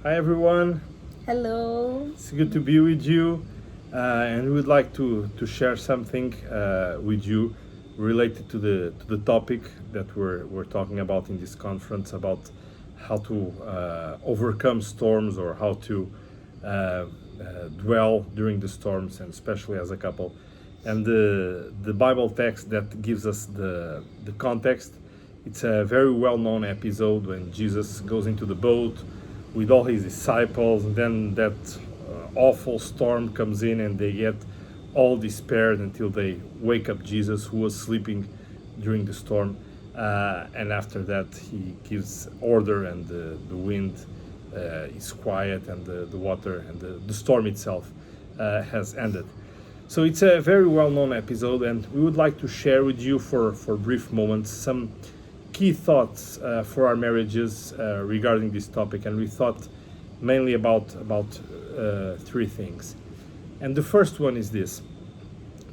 Hi everyone, Hello. it's good to be with you, and we would like to share something with you related to the topic that we're talking about in this conference about how to overcome storms or how to dwell during the storms, and especially as a couple. And the Bible text that gives us the context. It's a very well known episode when Jesus goes into the boat with all his disciples, and then that awful storm comes in, and they get all despaired until they wake up Jesus, who was sleeping during the storm. And after that, he gives order, and the wind is quiet, and the water and the storm itself has ended. So it's a very well known episode, and we would like to share with you for brief moments some key thoughts for our marriages regarding this topic. And we thought mainly about three things. And the first one is this: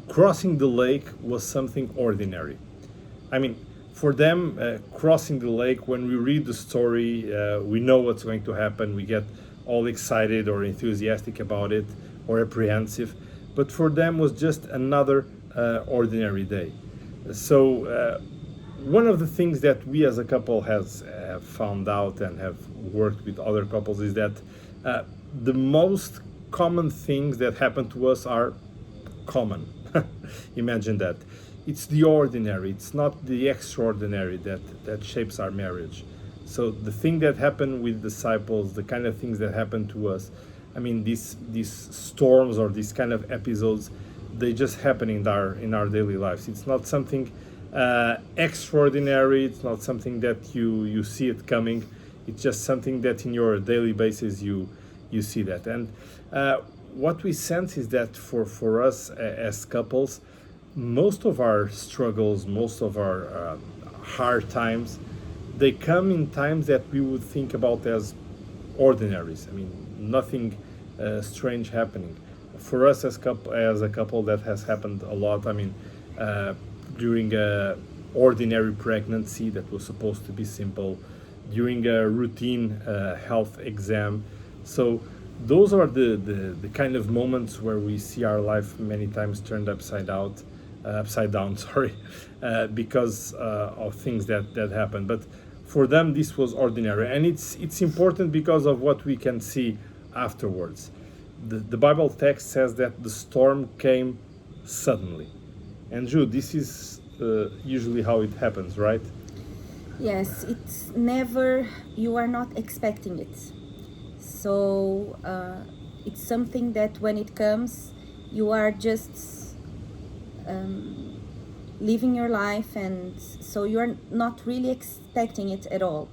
crossing the lake was something ordinary. I mean, for them, crossing the lake, when we read the story, we know what's going to happen. We get all excited or enthusiastic about it or apprehensive. But for them was just another ordinary day. So one of the things that we as a couple have found out and have worked with other couples is that the most common things that happen to us are common. Imagine that. It's the ordinary, it's not the extraordinary that shapes our marriage. So the thing that happened with disciples, the kind of things that happen to us, I mean, these storms or these kind of episodes, they just happen in our daily lives. It's not something extraordinary. It's not something that you see it coming. It's just something that in your daily basis you see that. And what we sense is that for us as couples, most of our struggles, most of our hard times, they come in times that we would think about as ordinaries. I mean, nothing strange happening. For us as a couple, that has happened a lot. I mean, during a ordinary pregnancy that was supposed to be simple, during a routine health exam. So those are the kind of moments where we see our life many times turned upside down, sorry, because of things that happen. But for them, this was ordinary, and it's important because of what we can see afterwards. The Bible text says that the storm came suddenly. And Jude, this is usually how it happens, right? Yes, it's never, you are not expecting it. So it's something that when it comes, you are just living your life, and so you're not really expecting it at all.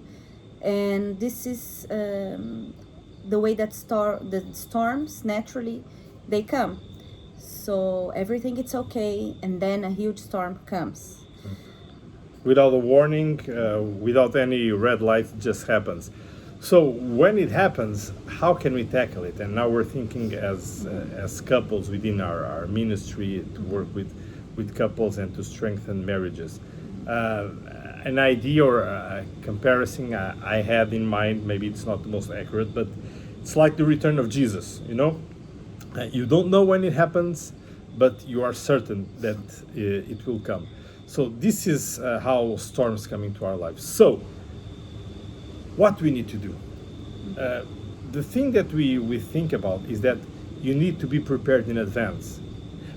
And this is the way that the storms naturally they come. So everything it's okay, and then a huge storm comes. Without a warning, without any red light, it just happens. So when it happens, how can we tackle it? And now we're thinking as couples within our ministry to work with couples and to strengthen marriages. An idea or a comparison I had in mind, maybe it's not the most accurate, but it's like the return of Jesus, you know? You don't know when it happens, but you are certain that it will come. So this is how storms come into our lives. So what we need to do? The thing that we think about is that you need to be prepared in advance.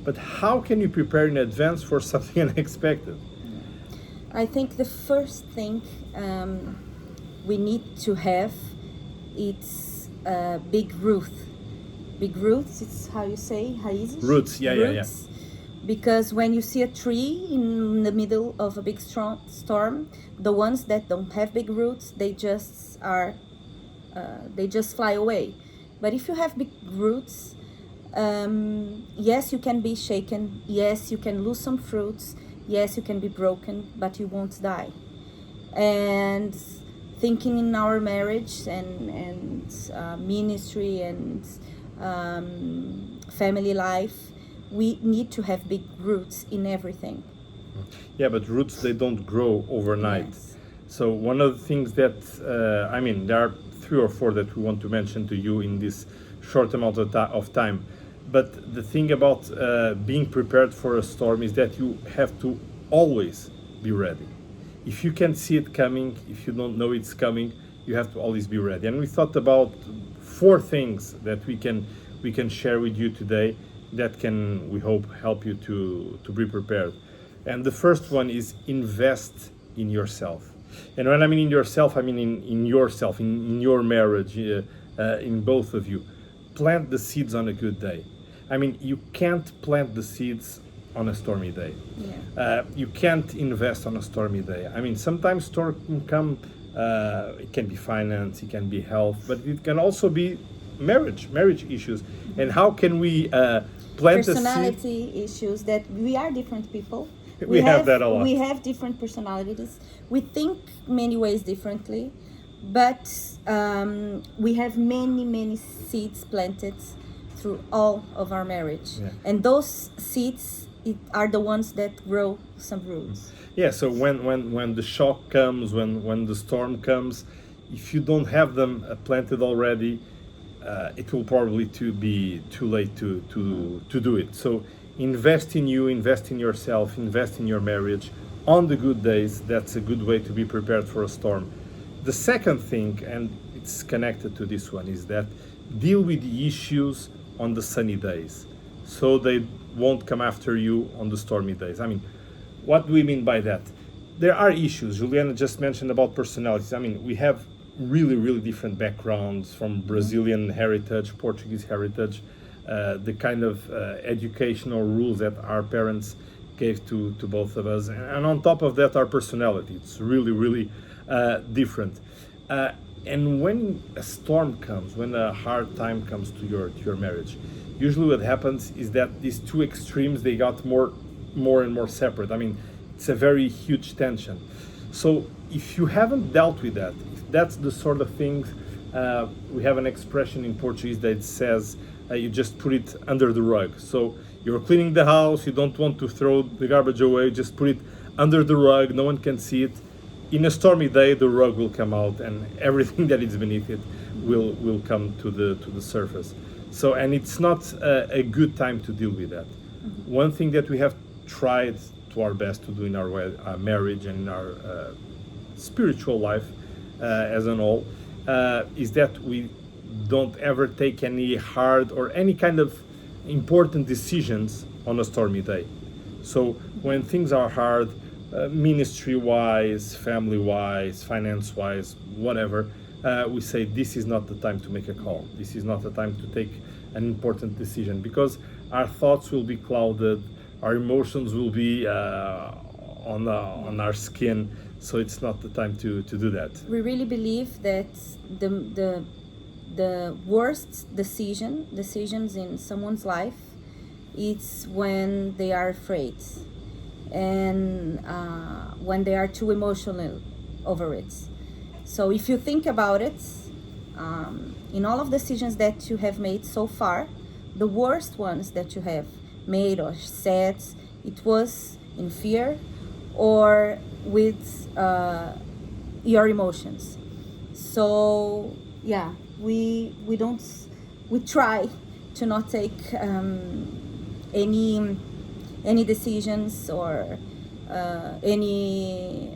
But how can you prepare in advance for something unexpected? I think the first thing we need to have it's big roots. Big roots, it's how you say, raízes? Roots, yeah. Because when you see a tree in the middle of a big storm, the ones that don't have big roots, they just fly away. But if you have big roots, yes, you can be shaken. Yes, you can lose some fruits. Yes, you can be broken, but you won't die. And thinking in our marriage and ministry and family life, we need to have big roots in everything. Yeah, but roots, they don't grow overnight. Yes. So one of the things that, there are three or four that we want to mention to you in this short amount of time. But the thing about being prepared for a storm is that you have to always be ready. If you can see it coming, if you don't know it's coming, you have to always be ready. And we thought about four things that we can share with you today that can, we hope, help you to be prepared. And the first one is invest in yourself. And when I mean in yourself, I mean in yourself, in your marriage, in both of you. Plant the seeds on a good day. I mean, you can't plant the seeds on a stormy day. Yeah. You can't invest on a stormy day. I mean, sometimes storm can come, it can be finance, it can be health, but it can also be marriage issues. And how can we plant the seed? Personality issues, that we are different people. We have that a lot. We have different personalities. We think many ways differently, but we have many seeds planted through all of our marriage. Yeah. And those seeds are the ones that grow some roots. Yeah, so when the shock comes, when the storm comes, if you don't have them planted already, it will probably be too late to do it. So invest in you, invest in yourself, invest in your marriage. On the good days, that's a good way to be prepared for a storm. The second thing, and it's connected to this one, is that deal with the issues on the sunny days, so they won't come after you on the stormy days. I mean, what do we mean by that? There are issues. Juliana just mentioned about personalities. I mean, we have really different backgrounds, from Brazilian heritage, Portuguese heritage, the kind of educational rules that our parents gave to both of us, and on top of that, our personality. It's really different. And when a storm comes, when a hard time comes to your marriage, usually what happens is that these two extremes, they got more and more separate. I mean, it's a very huge tension. So if you haven't dealt with that, if that's the sort of thing, we have an expression in Portuguese that says you just put it under the rug. So you're cleaning the house, you don't want to throw the garbage away, just put it under the rug, no one can see it. In a stormy day, the rug will come out and everything that is beneath it will come to the surface. So, and it's not a good time to deal with that. Mm-hmm. One thing that we have tried to our best to do in our marriage and in our spiritual life as an whole is that we don't ever take any hard or any kind of important decisions on a stormy day. So when things are hard, ministry-wise, family-wise, finance-wise, whatever, we say this is not the time to make a call. This is not the time to take an important decision, because our thoughts will be clouded, our emotions will be on our skin. So it's not the time to do that. We really believe that the worst decisions in someone's life, it's when they are afraid, and when they are too emotional over it. So if you think about it, in all of the decisions that you have made so far, the worst ones that you have made or said, it was in fear or with your emotions. So yeah, we try to not take any decisions or any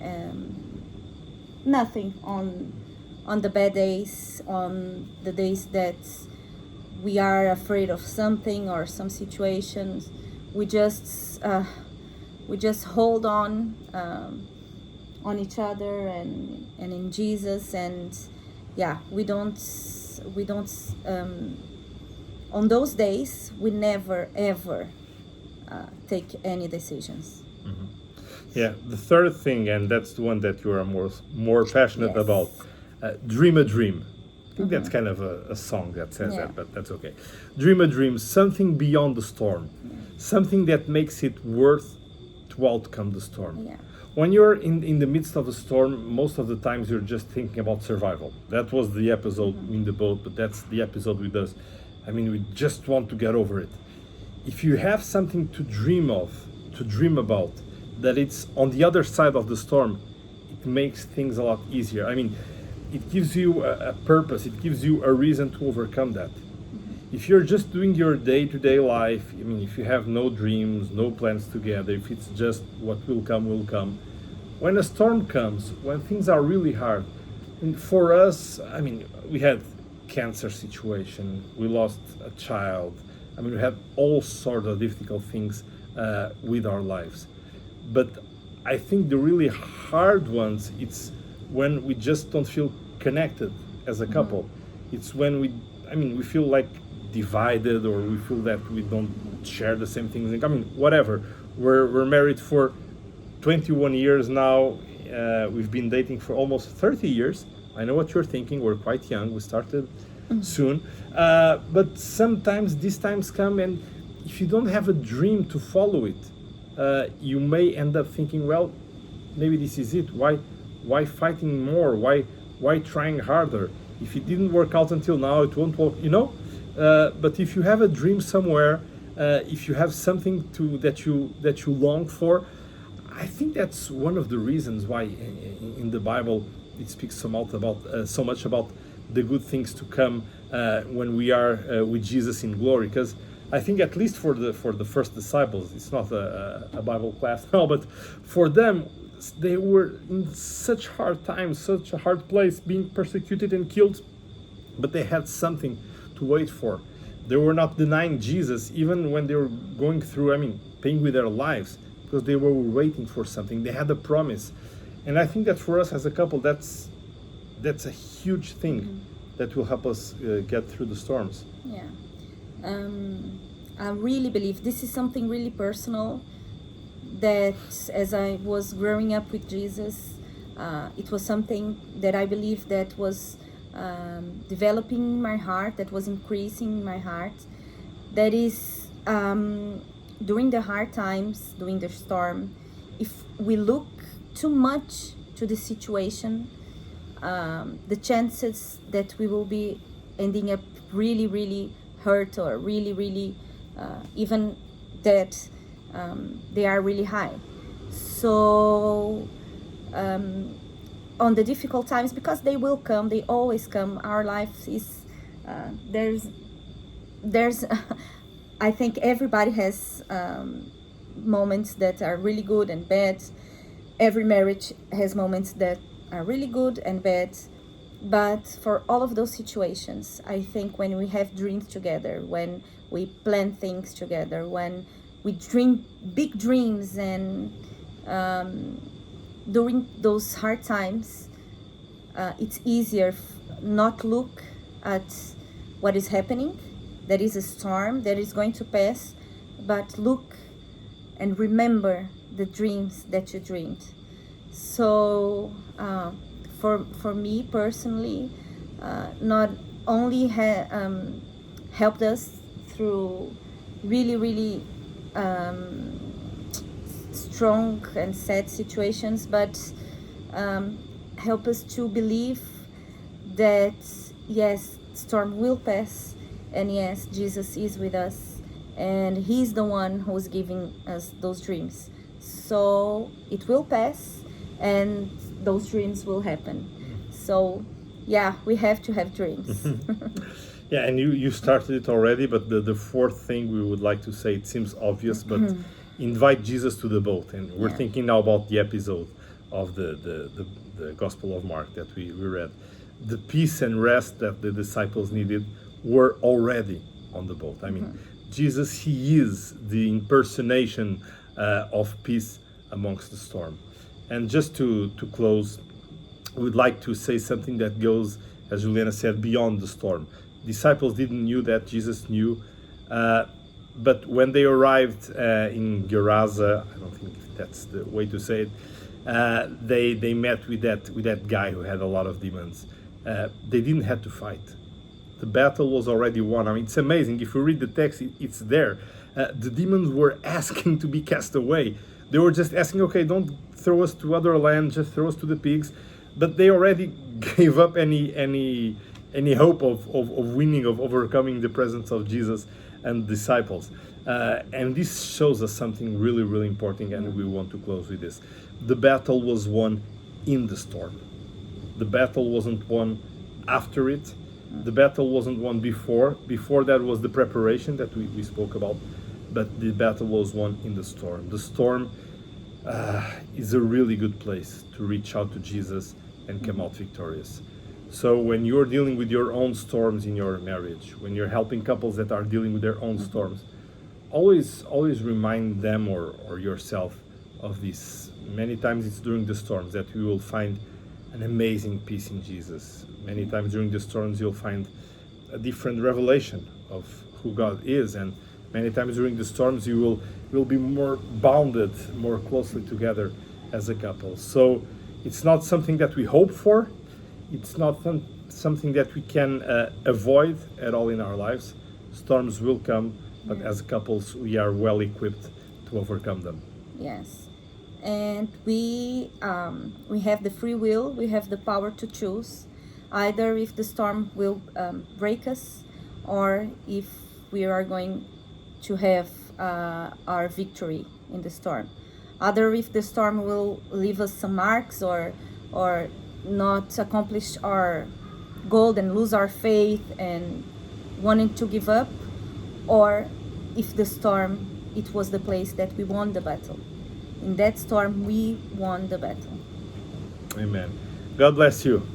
nothing on the bad days, on the days that we are afraid of something or some situations. We just hold on each other and in Jesus, and yeah, we don't on those days we never ever take any decisions. Mm-hmm. Yeah, the third thing, and that's the one that you are more passionate Yes. about, dream a dream. I think that's kind of a song that says that, but that's okay. Dream a dream, something beyond the storm, something that makes it worth to outcome the storm. Yeah. When you're in the midst of a storm, most of the times you're just thinking about survival. That was the episode in the boat, but that's the episode with us. I mean, we just want to get over it. If you have something to dream of, to dream about, that it's on the other side of the storm, it makes things a lot easier. I mean, it gives you a purpose. It gives you a reason to overcome that. If you're just doing your day-to-day life, I mean, if you have no dreams, no plans together, if it's just what will come, when a storm comes, when things are really hard, and for us, I mean, we had cancer situation, we lost a child, I mean, we had all sorts of difficult things with our lives. But I think the really hard ones, it's when we just don't feel connected as a couple. It's when we feel like divided, or we feel that we don't share the same things. I mean, whatever. We're married for 21 years now. We've been dating for almost 30 years. I know what you're thinking. We're quite young. We started soon. But sometimes these times come, and if you don't have a dream to follow it, you may end up thinking, well, maybe this is it. Why fighting more? Why trying harder? If it didn't work out until now, it won't work, but if you have a dream somewhere, if you have something that you long for, I think that's one of the reasons why in the Bible it speaks so much about the good things to come when we are with Jesus in glory. Because I think, at least for the first disciples, it's not a Bible class now, but for them, they were in such hard times, such a hard place, being persecuted and killed, but they had something to wait for. They were not denying Jesus even when they were going through, paying with their lives, because they were waiting for something. They had a promise. And I think that for us as a couple, that's a huge thing that will help us get through the storms. Yeah. I really believe this is something really personal, that as I was growing up with Jesus, it was something that I believe that was developing my heart, that was increasing my heart. That is, during the hard times, during the storm, if we look too much to the situation, the chances that we will be ending up really, really hurt, or really, really even that they are really high. So on the difficult times, because they will come, they always come. Our life is there's I think everybody has moments that are really good and bad. Every marriage has moments that are really good and bad. But for all of those situations, I think when we have dreams together, when we plan things together, when we dream big dreams, and during those hard times, it's easier not look at what is happening. There is a storm that is going to pass, but look and remember the dreams that you dreamed. So for me personally, not only helped us through really, really strong and sad situations, but help us to believe that yes, storm will pass, and yes, Jesus is with us, and He's the one who's giving us those dreams. So it will pass, and those dreams will happen. So yeah, we have to have dreams. Yeah, and you started it already, but the fourth thing we would like to say, it seems obvious, but invite Jesus to the boat. And we're thinking now about the episode of the Gospel of Mark that we read. The peace and rest that the disciples needed were already on the boat. I mean, Jesus, He is the impersonation of peace amongst the storm. And just to close, we would like to say something that goes, as Juliana said, beyond the storm. Disciples didn't knew that, Jesus knew. But when they arrived in Gerasa, I don't think that's the way to say it, they met with that guy who had a lot of demons. They didn't have to fight. The battle was already won. I mean, it's amazing. If you read the text, it's there. The demons were asking to be cast away. They were just asking, okay, don't throw us to other land, just throw us to the pigs. But they already gave up any hope of winning, of overcoming the presence of Jesus and disciples. And this shows us something really, really important, and we want to close with this. The battle was won in the storm. The battle wasn't won after it. The battle wasn't won before. Before that was the preparation that we spoke about. But the battle was won in the storm. The storm is a really good place to reach out to Jesus and come out victorious. So when you're dealing with your own storms in your marriage, when you're helping couples that are dealing with their own storms, always remind them or yourself of this. Many times it's during the storms that you will find an amazing peace in Jesus. Many times during the storms you'll find a different revelation of who God is, and many times during the storms you will be more bounded, more closely together as a couple. So it's not something that we hope for. It's not something that we can avoid at all in our lives. Storms will come, but as couples we are well equipped to overcome them. Yes. And we have the free will, we have the power to choose either if the storm will break us or if we are going to have our victory in the storm. Either if the storm will leave us some marks or not accomplish our goal and lose our faith and wanting to give up, or if the storm, it was the place that we won the battle. In that storm, we won the battle. Amen. God bless you.